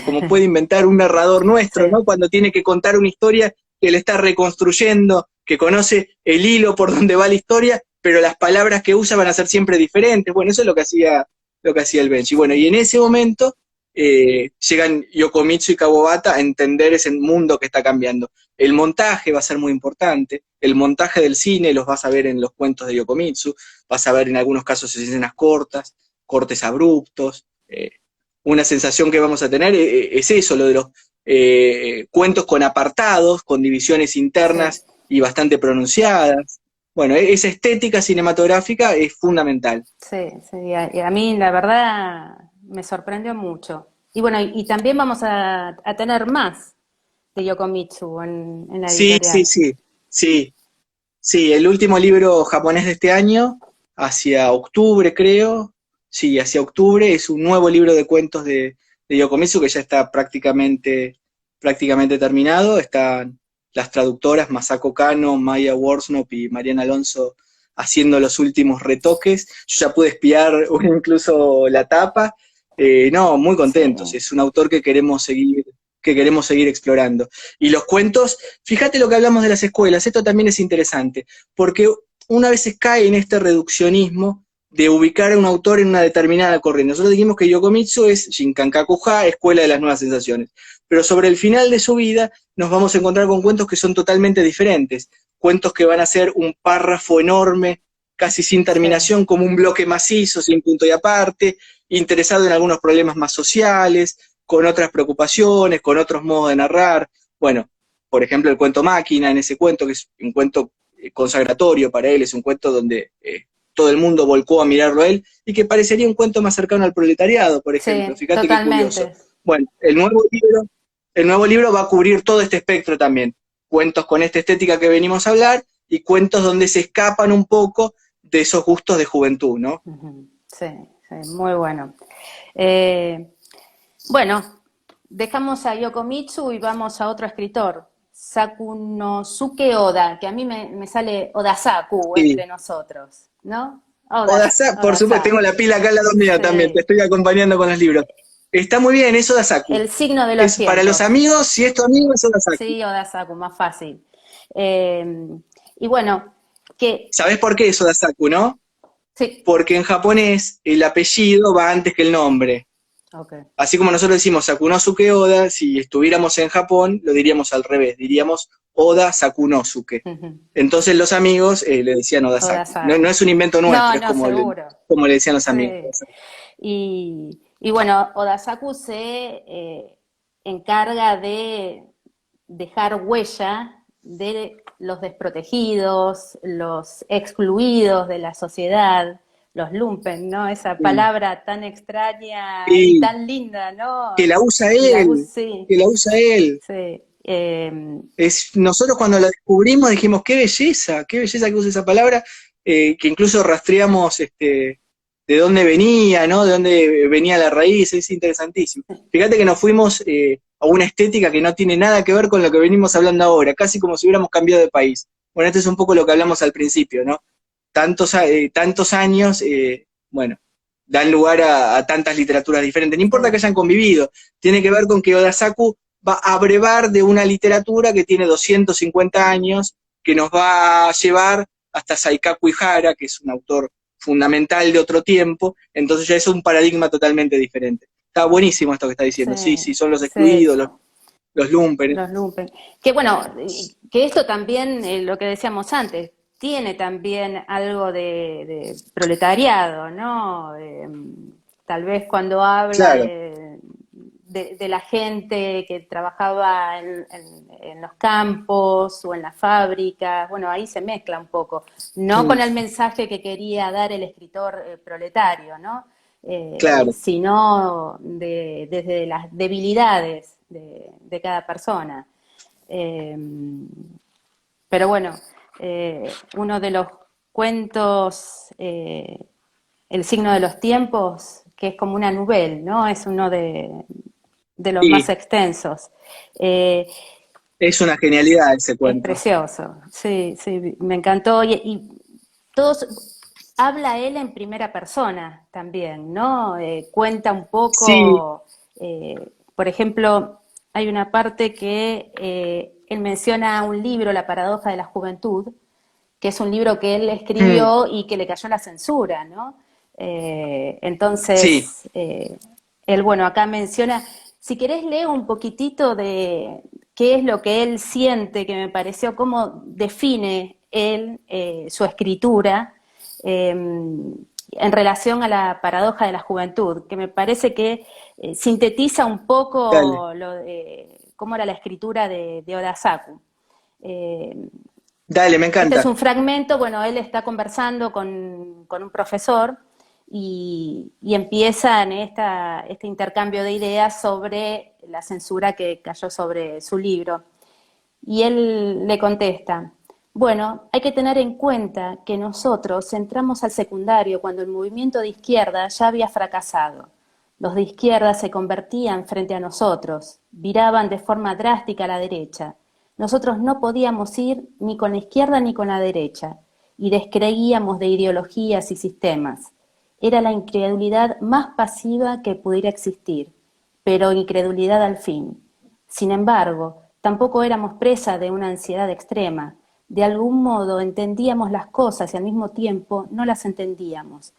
Speaker 2: como puede inventar un narrador nuestro, ¿no? Cuando tiene que contar una historia que él está reconstruyendo, que conoce el hilo por donde va la historia, pero las palabras que usa van a ser siempre diferentes. Bueno, eso es lo que hacía el Benshi. Bueno, y en ese momento llegan Yokomitsu y Kawabata a entender ese mundo que está cambiando. El montaje va a ser muy importante, el montaje del cine los vas a ver en los cuentos de Yokomitsu, vas a ver en algunos casos escenas cortas, cortes abruptos, una sensación que vamos a tener es eso, lo de los cuentos con apartados, con divisiones internas y bastante pronunciadas. Bueno, esa estética cinematográfica es fundamental.
Speaker 1: Sí, a mí la verdad me sorprendió mucho. Y bueno, y también vamos a tener más de Yokomitsu en la editorial.
Speaker 2: Sí, el último libro japonés de este año, hacia octubre creo, hacia octubre, es un nuevo libro de cuentos de Yokomitsu que ya está prácticamente terminado. Están las traductoras Masako Kano, Maya Worsnop y Mariana Alonso haciendo los últimos retoques. Yo ya pude espiar incluso la tapa. No, muy
Speaker 1: Sí,
Speaker 2: contentos. Es un autor que queremos seguir explorando. Y los cuentos, fíjate lo que hablamos de las escuelas, esto también es interesante, porque una vez se cae en este reduccionismo de ubicar a un autor en una determinada corriente. Nosotros dijimos que Yokomitsu es Shinkankakuha, Escuela de las Nuevas Sensaciones, pero sobre el final de su vida nos vamos a encontrar con cuentos que son totalmente diferentes, cuentos que van a ser un párrafo enorme, casi sin
Speaker 1: sí,
Speaker 2: terminación, como un bloque macizo, sin punto y aparte, interesado en algunos problemas más sociales, con otras preocupaciones, con otros modos de narrar. Bueno, por ejemplo, el cuento Máquina, en ese cuento, que es un cuento consagratorio para él, es un cuento donde todo el mundo volcó a mirarlo a él, y que parecería un cuento más cercano al proletariado, por ejemplo.
Speaker 1: sí,
Speaker 2: Fíjate qué curioso.
Speaker 1: totalmente.
Speaker 2: Bueno, el nuevo libro va a cubrir todo este espectro también. Cuentos con esta estética que venimos a hablar, y cuentos donde se escapan un poco de esos gustos de juventud, ¿no?
Speaker 1: Ujú, sí, sí, muy bueno. Eh, bueno, dejamos a Yokomitsu y vamos a otro escritor, Sakunosuke Oda, que a mí me sale Odasaku
Speaker 2: Sí.
Speaker 1: entre nosotros, ¿no?
Speaker 2: Por supuesto, tengo
Speaker 1: Odasaku,
Speaker 2: la pila acá al lado mío también, te
Speaker 1: sí.
Speaker 2: estoy acompañando con los libros. Está muy bien, es Odasaku.
Speaker 1: El signo de los
Speaker 2: Es para los
Speaker 1: tiempos.
Speaker 2: amigos, si es tu amigo, es Odasaku.
Speaker 1: Sí, Odasaku, más fácil. Eh, y bueno, que
Speaker 2: ¿Sabés por qué es Odasaku, no?
Speaker 1: sí,
Speaker 2: Porque en japonés el apellido va antes que el nombre.
Speaker 1: ok.
Speaker 2: Así como nosotros decimos Sakunosuke Oda, si estuviéramos en Japón, lo diríamos al revés, diríamos Oda Sakunosuke.
Speaker 1: Ujú.
Speaker 2: Entonces los amigos le decían Odasaku. No,
Speaker 1: Odasaku.
Speaker 2: no es un invento
Speaker 1: No,
Speaker 2: nuestro, es
Speaker 1: no, seguro.
Speaker 2: como le decían los amigos.
Speaker 1: Sí. Y bueno, Odasaku se encarga de dejar huella de los desprotegidos, los excluidos de la sociedad, los lumpen, ¿no? Esa
Speaker 2: Sí.
Speaker 1: palabra tan extraña y
Speaker 2: Y
Speaker 1: tan linda, ¿no?
Speaker 2: que la usa
Speaker 1: Y la
Speaker 2: él,
Speaker 1: sí,
Speaker 2: que la usa él.
Speaker 1: sí.
Speaker 2: Nosotros cuando la descubrimos dijimos, qué belleza que usa esa palabra, que incluso rastreamos de dónde venía, ¿no? De dónde venía la raíz, es interesantísimo. Fíjate que nos fuimos a una estética que no tiene nada que ver con lo que venimos hablando ahora, casi como si hubiéramos cambiado de país. Bueno, esto es un poco lo que hablamos al principio, ¿no? Tantos años, bueno, dan lugar a tantas literaturas diferentes. No importa que
Speaker 1: Sí,
Speaker 2: hayan convivido, tiene que ver con que Odasaku va a abrevar de una literatura que tiene 250 años, que nos va a llevar hasta Saikaku Ihara, que es un autor fundamental de otro tiempo, entonces ya es un paradigma totalmente diferente. Está buenísimo esto que está diciendo, sí,
Speaker 1: sí,
Speaker 2: sí, son los
Speaker 1: sí,
Speaker 2: excluidos,
Speaker 1: eso,
Speaker 2: los lumpen.
Speaker 1: los lumpen. Que bueno, que esto también, lo que decíamos antes, tiene también algo de proletariado, ¿no? Tal vez cuando habla
Speaker 2: Claro,
Speaker 1: de la gente que trabajaba en los campos o en las fábricas, bueno, ahí se mezcla un poco, no con
Speaker 2: mm,
Speaker 1: el mensaje que quería dar el escritor proletario, ¿no?
Speaker 2: claro,
Speaker 1: Sino desde las debilidades de cada persona. Eh, pero bueno, uno de los cuentos, El signo de los tiempos, que es como una novela, ¿no? Es uno de los más
Speaker 2: sí,
Speaker 1: extensos. Eh,
Speaker 2: es una genialidad ese
Speaker 1: es
Speaker 2: cuento.
Speaker 1: precioso, sí, sí, me encantó. Y todos, habla él en primera persona también, ¿no? Cuenta un
Speaker 2: Sí,
Speaker 1: poco, por ejemplo, hay una parte que él menciona un libro, La paradoja de la juventud, que es un libro que él
Speaker 2: mm,
Speaker 1: escribió y que le cayó la censura, ¿no?
Speaker 2: sí,
Speaker 1: Entonces, él, bueno, acá menciona, si querés leo un poquitito de qué es lo que él siente, que me pareció cómo define él su escritura en relación a la paradoja de la juventud, que me parece que sintetiza un
Speaker 2: dale,
Speaker 1: poco cómo era la escritura de Odasaku. Eh,
Speaker 2: dale, me
Speaker 1: este es
Speaker 2: encanta.
Speaker 1: un fragmento, bueno, él está conversando con un profesor y empiezan este intercambio de ideas sobre la censura que cayó sobre su libro. Y él le contesta, bueno, hay que tener en cuenta que nosotros entramos al secundario cuando el movimiento de izquierda ya había fracasado. Los de izquierda se convertían frente a nosotros, viraban de forma drástica a la derecha. Nosotros no podíamos ir ni con la izquierda ni con la derecha y descreíamos de ideologías y sistemas. Era la incredulidad más pasiva que pudiera existir, pero incredulidad al fin. Sin embargo, tampoco éramos presa de una ansiedad extrema. De algún modo entendíamos las cosas y al mismo tiempo no las entendíamos.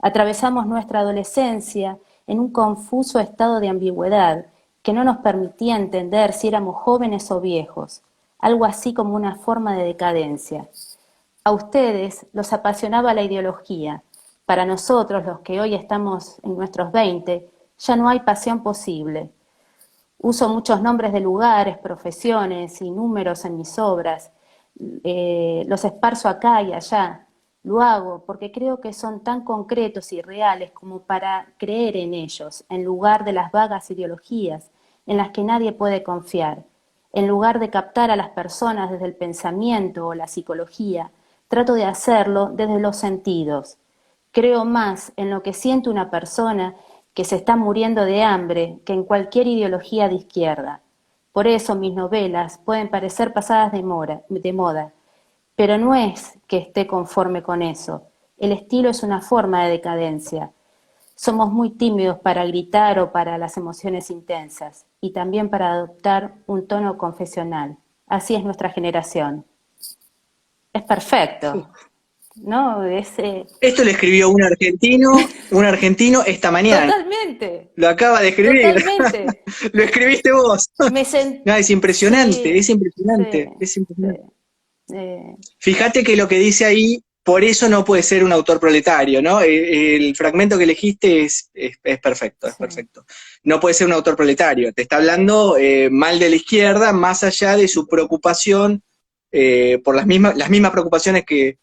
Speaker 1: Atravesamos nuestra adolescencia en un confuso estado de ambigüedad que no nos permitía entender si éramos jóvenes o viejos, algo así como una forma de decadencia. A ustedes los apasionaba la ideología. Para nosotros, los que hoy estamos en nuestros 20, ya no hay pasión posible. Uso muchos nombres de lugares, profesiones y números en mis obras. Los esparzo acá y allá. Lo hago porque creo que son tan concretos y reales como para creer en ellos, en lugar de las vagas ideologías en las que nadie puede confiar. En lugar de captar a las personas desde el pensamiento o la psicología, trato de hacerlo desde los sentidos. Creo más en lo que siente una persona que se está muriendo de hambre que en cualquier ideología de izquierda. Por eso mis novelas pueden parecer pasadas de moda, pero no es que esté conforme con eso. El estilo es una forma de decadencia. Somos muy tímidos para gritar o para las emociones intensas, y también para adoptar un tono confesional. Así es nuestra generación. Es perfecto, ¿no?
Speaker 2: Esto lo escribió un argentino esta mañana.
Speaker 1: Totalmente,
Speaker 2: Lo acaba de escribir.
Speaker 1: totalmente.
Speaker 2: Lo escribiste vos.
Speaker 1: Me sent...
Speaker 2: No, es impresionante,
Speaker 1: Sí,
Speaker 2: es impresionante,
Speaker 1: sí,
Speaker 2: es impresionante.
Speaker 1: sí. Eh,
Speaker 2: Fíjate que lo que dice ahí, por eso no puede ser un autor proletario, ¿no? El fragmento que elegiste es perfecto, es
Speaker 1: sí.
Speaker 2: perfecto. No puede ser un autor proletario, te está hablando mal de la izquierda, más allá de su preocupación por las mismas preocupaciones que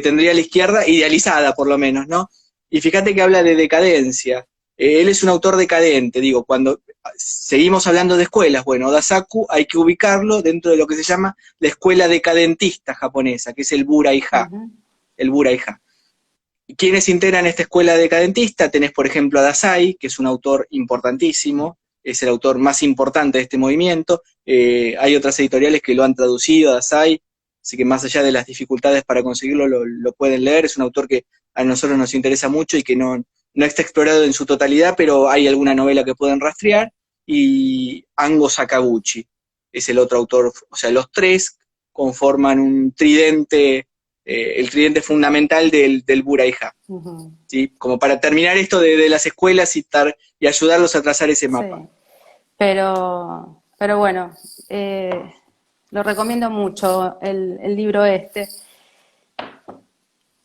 Speaker 2: tendría la izquierda, idealizada por lo menos, ¿no? Y fíjate que habla de decadencia. Él es un autor decadente, digo, cuando seguimos hablando de escuelas, bueno, Dasaku hay que ubicarlo dentro de lo que se llama la escuela decadentista japonesa, que es el Burai-ha,
Speaker 1: Ujú.
Speaker 2: el Burai-ha. ¿Quiénes integran esta escuela decadentista? Tenés, por ejemplo, a Dazai, que es un autor importantísimo, es el autor más importante de este movimiento. Hay otras editoriales que lo han traducido a Dazai, así que más allá de las dificultades para conseguirlo, lo pueden leer. Es un autor que a nosotros nos interesa mucho y que no está explorado en su totalidad, pero hay alguna novela que pueden rastrear. Y Ango Sakaguchi es el otro autor, o sea, los tres conforman un tridente, el tridente fundamental del Burai-ha,
Speaker 1: Ujú.
Speaker 2: ¿sí? Como para terminar esto de las escuelas y ayudarlos a trazar ese
Speaker 1: Sí,
Speaker 2: mapa.
Speaker 1: pero bueno, lo recomiendo mucho el libro este.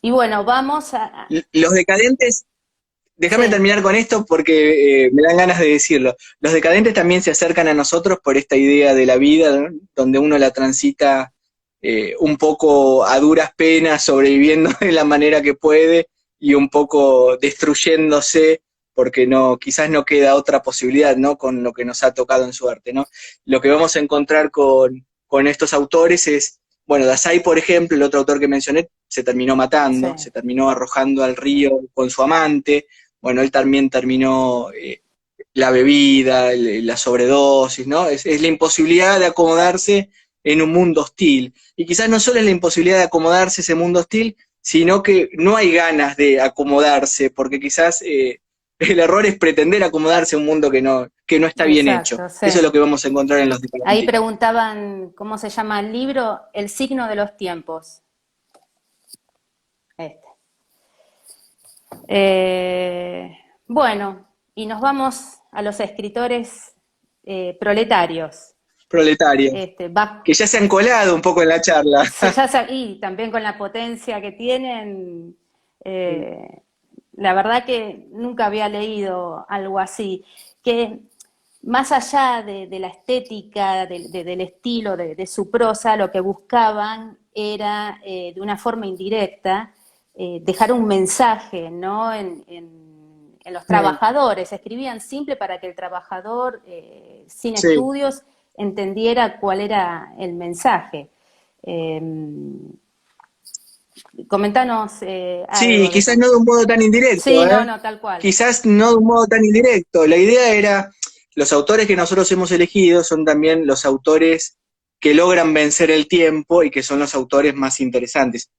Speaker 1: Y bueno, vamos a...
Speaker 2: Los decadentes, déjame
Speaker 1: Sí,
Speaker 2: terminar con esto porque me dan ganas de decirlo. Los decadentes también se acercan a nosotros por esta idea de la vida, ¿no? Donde uno la transita un poco a duras penas, sobreviviendo de la manera que puede y un poco destruyéndose porque quizás no queda otra posibilidad, ¿no? Con lo que nos ha tocado en suerte, ¿no? Lo que vamos a encontrar con estos autores es, bueno, Dazai, por ejemplo, el otro autor que mencioné, se terminó
Speaker 1: sí.
Speaker 2: matando, se terminó arrojando al río con su amante. Bueno, él también terminó la bebida, la sobredosis, ¿no? Es la imposibilidad de acomodarse en un mundo hostil. Y quizás no solo es la imposibilidad de acomodarse a ese mundo hostil, sino que no hay ganas de acomodarse, porque quizás el error es pretender acomodarse a un mundo que no está bien hecho.
Speaker 1: Exacto, sí.
Speaker 2: Eso es lo que vamos a encontrar en los
Speaker 1: Ahí
Speaker 2: decadentistas.
Speaker 1: preguntaban cómo se llama el libro, El signo de los tiempos. Este. Bueno, y nos vamos a los escritores proletarios.
Speaker 2: Proletarios,
Speaker 1: Este,
Speaker 2: que ya se han colado un poco en la charla.
Speaker 1: y también con la potencia que tienen, la verdad que nunca había leído algo así, que más allá de la estética, del estilo de su prosa, lo que buscaban era, de una forma indirecta, dejar un mensaje, ¿no? En los trabajadores. Escribían simple para que el trabajador, sin
Speaker 2: Sí,
Speaker 1: estudios, entendiera cuál era el mensaje. Eh, Comentanos
Speaker 2: sí,
Speaker 1: algo de
Speaker 2: quizás
Speaker 1: eso.
Speaker 2: no de un modo tan
Speaker 1: Sí,
Speaker 2: indirecto,
Speaker 1: no,
Speaker 2: ¿eh?
Speaker 1: no, tal cual.
Speaker 2: Quizás no de un modo tan indirecto. La idea era, los autores que nosotros hemos elegido son también los autores que logran vencer el tiempo y que son los autores más interesantes.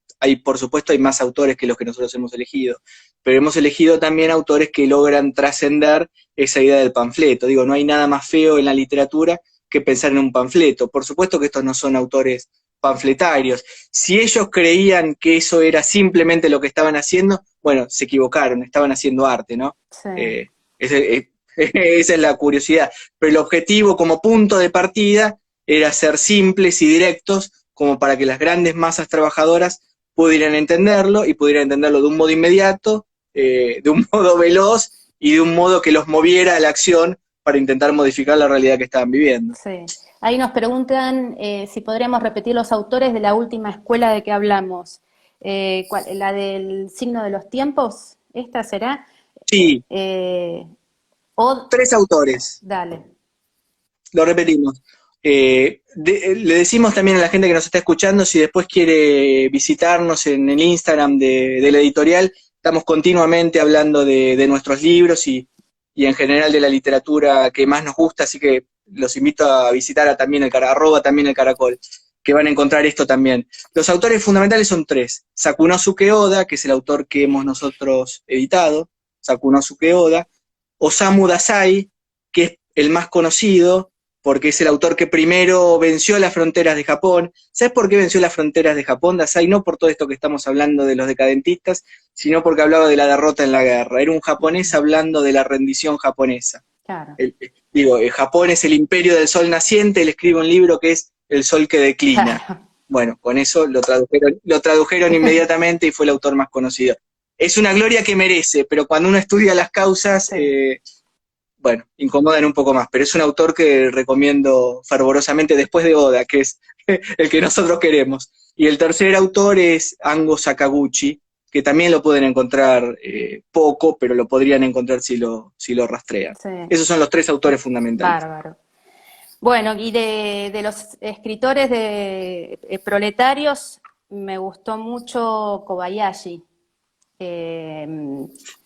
Speaker 2: Por supuesto, hay más autores que los que nosotros hemos elegido, pero hemos elegido también autores que logran trascender esa idea del panfleto. Digo, no hay nada más feo en la literatura que pensar en un panfleto. Por supuesto que estos no son autores panfletarios. Si ellos creían que eso era simplemente lo que estaban haciendo, bueno, se equivocaron, estaban haciendo arte, ¿no?
Speaker 1: Sí.
Speaker 2: Esa es la curiosidad. Pero el objetivo como punto de partida era ser simples y directos como para que las grandes masas trabajadoras pudieran entenderlo y pudieran entenderlo de un modo inmediato, de un modo veloz y de un modo que los moviera a la acción para intentar modificar la realidad que estaban viviendo.
Speaker 1: Sí. Ahí nos preguntan si podríamos repetir los autores de la última escuela de que hablamos. ¿La del signo de los tiempos? ¿Esta será?
Speaker 2: Sí,
Speaker 1: O...
Speaker 2: 3 autores.
Speaker 1: Dale.
Speaker 2: Lo repetimos. Le decimos también a la gente que nos está escuchando, si después quiere visitarnos en el Instagram de la editorial, estamos continuamente hablando de nuestros libros y en general de la literatura que más nos gusta, así que los invito a visitar también también el Caracol, que van a encontrar esto también. Los autores fundamentales son 3. Sakunosuke Oda, que es el autor que hemos nosotros editado, Sakunosuke Oda, Osamu Dazai, que es el más conocido, porque es el autor que primero venció las fronteras de Japón. ¿Sabes por qué venció las fronteras de Japón, Dazai? No por todo esto que estamos hablando de los decadentistas, sino porque hablaba de la derrota en la guerra. Era un japonés hablando de la rendición japonesa.
Speaker 1: Claro.
Speaker 2: Japón es el imperio del sol naciente, él escribe un libro que es El sol que declina.
Speaker 1: Claro.
Speaker 2: Bueno, con eso lo tradujeron inmediatamente y fue el autor más conocido. Es una gloria que merece, pero cuando uno estudia las causas...
Speaker 1: Sí.
Speaker 2: Bueno, incomodan un poco más, pero es un autor que recomiendo fervorosamente después de Oda, que es el que nosotros queremos. Y el tercer autor es Ango Sakaguchi, que también lo pueden encontrar poco, pero lo podrían encontrar si lo rastrean.
Speaker 1: Sí.
Speaker 2: Esos son los 3 autores fundamentales.
Speaker 1: Bárbaro. Bueno, y de los escritores proletarios, me gustó mucho Kobayashi.
Speaker 2: Te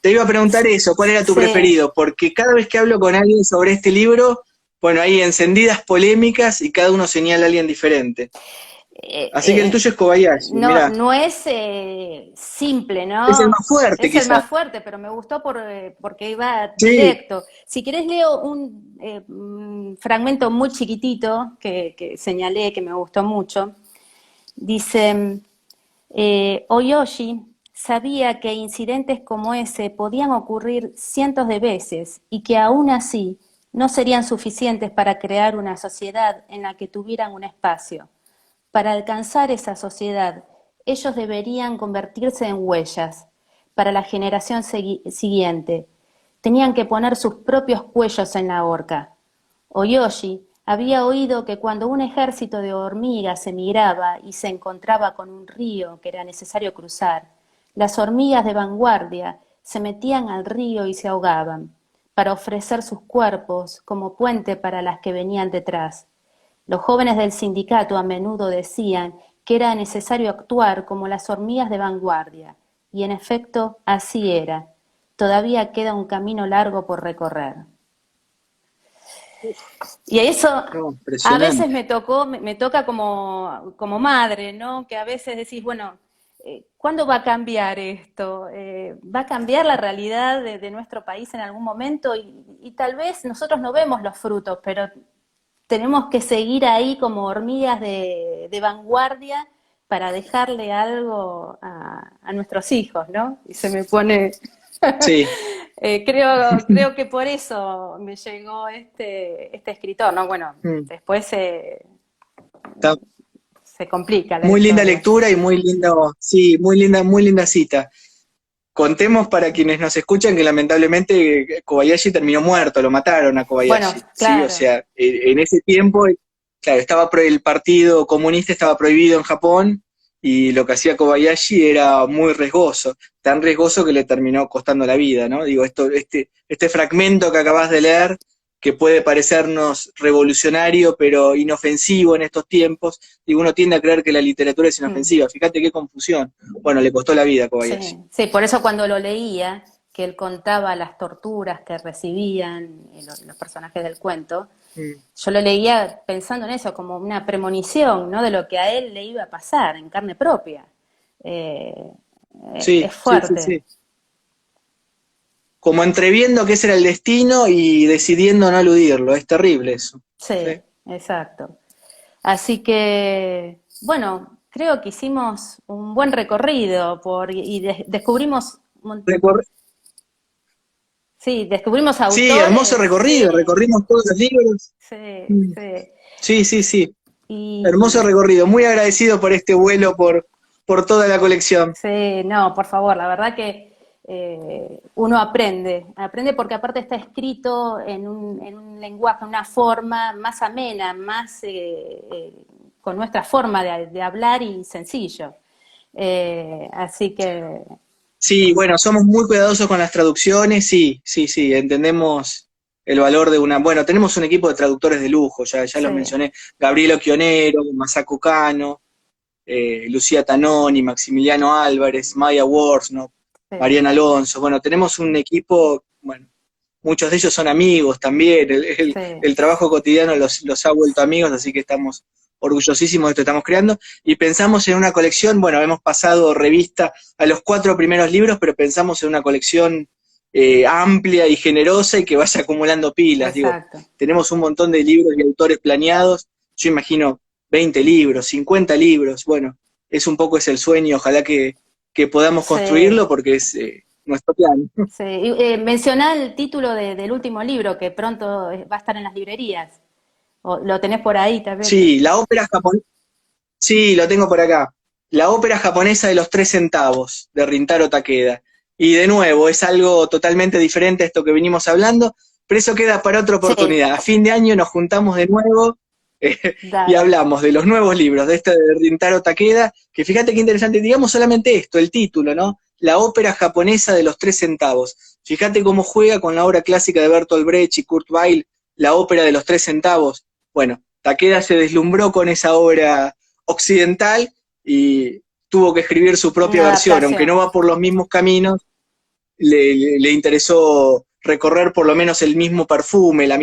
Speaker 2: iba a preguntar eso, ¿cuál era tu preferido? Porque cada vez que hablo con alguien sobre este libro, bueno, hay encendidas polémicas y cada uno señala a alguien diferente. Así que el tuyo es Kobayashi, mirá.
Speaker 1: No es simple, ¿no?
Speaker 2: Es el más fuerte,
Speaker 1: Es el más fuerte, pero me gustó porque iba directo. Si querés leo un fragmento muy chiquitito que señalé, que me gustó mucho. Dice, Oyoshi sabía que incidentes como ese podían ocurrir cientos de veces y que aún así no serían suficientes para crear una sociedad en la que tuvieran un espacio. Para alcanzar esa sociedad, ellos deberían convertirse en huellas para la generación siguiente. Tenían que poner sus propios cuellos en la horca. Oyoshi había oído que cuando un ejército de hormigas emigraba y se encontraba con un río que era necesario cruzar, las hormigas de vanguardia se metían al río y se ahogaban, para ofrecer sus cuerpos como puente para las que venían detrás. Los jóvenes del sindicato a menudo decían que era necesario actuar como las hormigas de vanguardia, y en efecto así era. Todavía queda un camino largo por recorrer. Y eso a veces me toca como madre, ¿no? Que a veces decís, bueno, ¿cuándo va a cambiar esto? ¿Va a cambiar la realidad de nuestro país en algún momento? Y tal vez nosotros no vemos los frutos, pero tenemos que seguir ahí como hormigas de vanguardia para dejarle algo a nuestros hijos, ¿no? Y se me pone...
Speaker 2: Sí.
Speaker 1: Creo que por eso me llegó este escritor, ¿no? Bueno, después se complica la
Speaker 2: muy
Speaker 1: historia.
Speaker 2: Linda lectura y muy linda cita. Contemos para quienes nos escuchan que lamentablemente Kobayashi terminó muerto, lo mataron a Kobayashi.
Speaker 1: Bueno, claro.
Speaker 2: ¿Sí? O sea, en ese tiempo, claro, el Partido Comunista estaba prohibido en Japón y lo que hacía Kobayashi era muy riesgoso, tan riesgoso que le terminó costando la vida, ¿no? Digo, este fragmento que acabas de leer, que puede parecernos revolucionario, pero inofensivo en estos tiempos, digo, uno tiende a creer que la literatura es inofensiva. Fíjate qué confusión. Bueno, le costó la vida a Kobayashi.
Speaker 1: Sí, por eso cuando lo leía, que él contaba las torturas que recibían los personajes del cuento, yo lo leía pensando en eso, como una premonición, ¿no? De lo que a él le iba a pasar en carne propia. Es fuerte.
Speaker 2: Sí. como entreviendo que ese era el destino y decidiendo no eludirlo. Es terrible eso.
Speaker 1: Sí,
Speaker 2: Sí.
Speaker 1: exacto. Así que, bueno, creo que hicimos un buen recorrido descubrimos,
Speaker 2: Recor-
Speaker 1: sí, descubrimos
Speaker 2: sí, hermoso
Speaker 1: autores,
Speaker 2: recorrido,
Speaker 1: sí,
Speaker 2: recorrimos todos los libros.
Speaker 1: sí,
Speaker 2: Mm.
Speaker 1: sí.
Speaker 2: Sí, sí, sí. Hermoso
Speaker 1: Y
Speaker 2: recorrido. Muy agradecido por este vuelo, por toda la colección.
Speaker 1: sí, no, por favor, la verdad que uno aprende porque aparte está escrito en un lenguaje, una forma más amena, más con nuestra forma de hablar y sencillo. Así que,
Speaker 2: Sí, bueno, somos muy cuidadosos con las traducciones, sí, sí, sí, entendemos el valor de una... Bueno, tenemos un equipo de traductores de lujo, ya lo
Speaker 1: sí,
Speaker 2: mencioné, Gabrielo Chionero, Masako Kano, Lucía Tanoni, Maximiliano Álvarez, Maya Worsnop,
Speaker 1: sí,
Speaker 2: Mariana Alonso, bueno, tenemos un equipo, bueno, muchos de ellos son amigos también,
Speaker 1: sí,
Speaker 2: el trabajo cotidiano los ha vuelto amigos, así que estamos orgullosísimos de esto que estamos creando, y pensamos en una colección, bueno, hemos pasado revista a los 4 primeros libros, pero pensamos en una colección amplia y generosa y que vaya acumulando pilas, digo,
Speaker 1: exacto.
Speaker 2: tenemos un montón de libros y autores planeados, yo imagino 20 libros, 50 libros, bueno, es un poco ese el sueño, ojalá que podamos
Speaker 1: Sí,
Speaker 2: construirlo porque es nuestro plan.
Speaker 1: sí. Y, mencioná el título del último libro que pronto va a estar en las librerías. O lo tenés por ahí también.
Speaker 2: Sí, la ópera japonesa, sí, lo tengo por acá. La ópera japonesa de los 3 centavos, de Rintaro Takeda. Y de nuevo, es algo totalmente diferente a esto que venimos hablando, pero eso queda para otra
Speaker 1: Sí,
Speaker 2: oportunidad. A fin de año nos juntamos de nuevo eh, y
Speaker 1: dale.
Speaker 2: hablamos de los nuevos libros, de este de Rintaro Takeda, que fíjate qué interesante, digamos solamente esto, el título, ¿no? La ópera japonesa de los 3 centavos. Fíjate cómo juega con la obra clásica de Bertolt Brecht y Kurt Weill, la ópera de los 3 centavos. Bueno, Takeda se deslumbró con esa obra occidental y tuvo que escribir su propia
Speaker 1: Una
Speaker 2: versión, aunque
Speaker 1: adaptación.
Speaker 2: no va por los mismos caminos, le interesó recorrer por lo menos el mismo perfume, la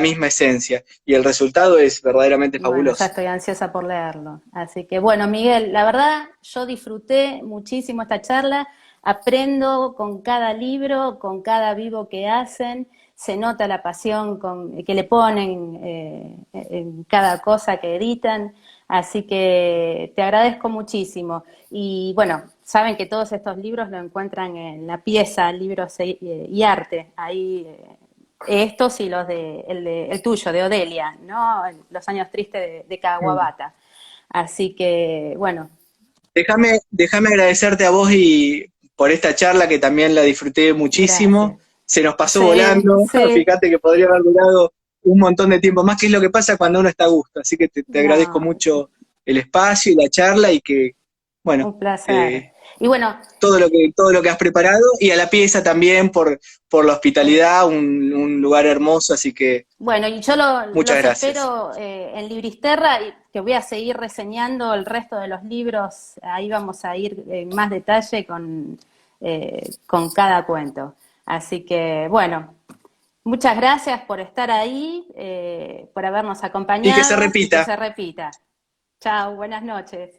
Speaker 2: misma esencia, y el resultado es verdaderamente
Speaker 1: Bueno, ya
Speaker 2: fabuloso.
Speaker 1: estoy ansiosa por leerlo. Así que bueno, Miguel, la verdad yo disfruté muchísimo esta charla, aprendo con cada libro, con cada vivo que hacen, se nota la pasión que le ponen en cada cosa que editan, así que te agradezco muchísimo. Y bueno, saben que todos estos libros lo encuentran en la pieza Libros y Arte, ahí estos y el tuyo, de Odelia, ¿no? Los años tristes de Kawabata. Así que, bueno,
Speaker 2: Déjame agradecerte a vos y por esta charla que también la disfruté muchísimo.
Speaker 1: gracias.
Speaker 2: Se nos pasó
Speaker 1: Sí,
Speaker 2: volando.
Speaker 1: sí,
Speaker 2: Fíjate que podría haber durado un montón de tiempo más, que es lo que pasa cuando uno está a gusto. Así que te agradezco
Speaker 1: no,
Speaker 2: mucho el espacio y la charla y que, bueno,
Speaker 1: un placer.
Speaker 2: eh,
Speaker 1: Y bueno,
Speaker 2: todo lo que has preparado y a la pieza también por la hospitalidad, un lugar hermoso. Así que
Speaker 1: bueno, y yo
Speaker 2: muchas
Speaker 1: los
Speaker 2: gracias.
Speaker 1: espero en Libristerra, y que voy a seguir reseñando el resto de los libros. Ahí vamos a ir en más detalle con cada cuento. Así que, bueno, muchas gracias por estar ahí, por habernos
Speaker 2: Y que se
Speaker 1: acompañado y que
Speaker 2: repita.
Speaker 1: se repita. Chao, buenas noches.